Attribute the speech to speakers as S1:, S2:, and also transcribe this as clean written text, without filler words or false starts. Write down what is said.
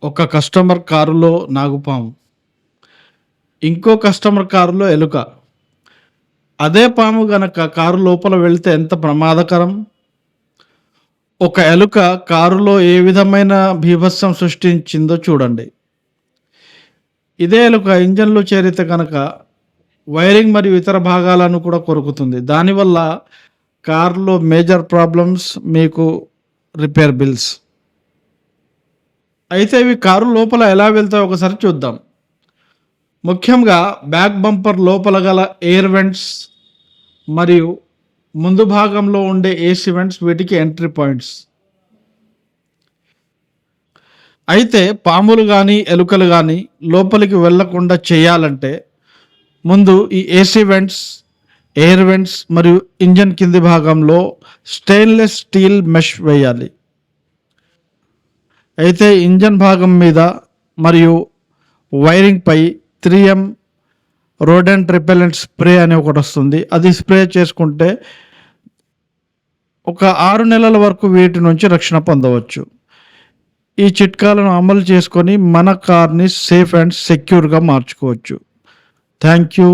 S1: ఒక కస్టమర్ కారులో నాగుపాము, ఇంకో కస్టమర్ కారులో ఎలుక. అదే పాము గనక కారు లోపల వెళ్తే ఎంత ప్రమాదకరం. ఒక ఎలుక కారులో ఏ విధమైన బీభత్సం సృష్టించిందో చూడండి. ఇదే ఎలుక ఇంజన్లో చేరితే కనుక వైరింగ్ మరియు ఇతర భాగాలను కూడా కొరుకుతుంది. దానివల్ల కారులో మేజర్ ప్రాబ్లమ్స్, మీకు రిపేర్ బిల్స్. అయితే ఇవి కారు లోపల ఎలా వెళ్తాయో ఒకసారి చూద్దాం. ముఖ్యంగా బ్యాక్ బంపర్ లోపల గల ఎయిర్ వెంట్స్ మరియు ముందు భాగంలో ఉండే ఏసీ వెంట్స్, వీటికి ఎంట్రీ పాయింట్స్. అయితే పాములు కానీ ఎలుకలు కానీ లోపలికి వెళ్ళకుండా చేయాలంటే ముందు ఈ ఏసీ వెంట్స్, ఎయిర్ వెంట్స్ మరియు ఇంజన్ కింది భాగంలో స్టెయిన్లెస్ స్టీల్ మెష్ వేయాలి. అయితే ఇంజన్ భాగం మీద మరియు వైరింగ్ పై 3M రోడెంట్ రిపెలెంట్ స్ప్రే అని ఒకటి వస్తుంది. అది స్ప్రే చేసుకుంటే ఒక 6 నెలల వరకు వీటి నుంచి రక్షణ పొందవచ్చు. ఈ చిట్కాలను అమలు చేసుకొని మన కార్ని సేఫ్ అండ్ సెక్యూర్గా మార్చుకోవచ్చు. Thank you.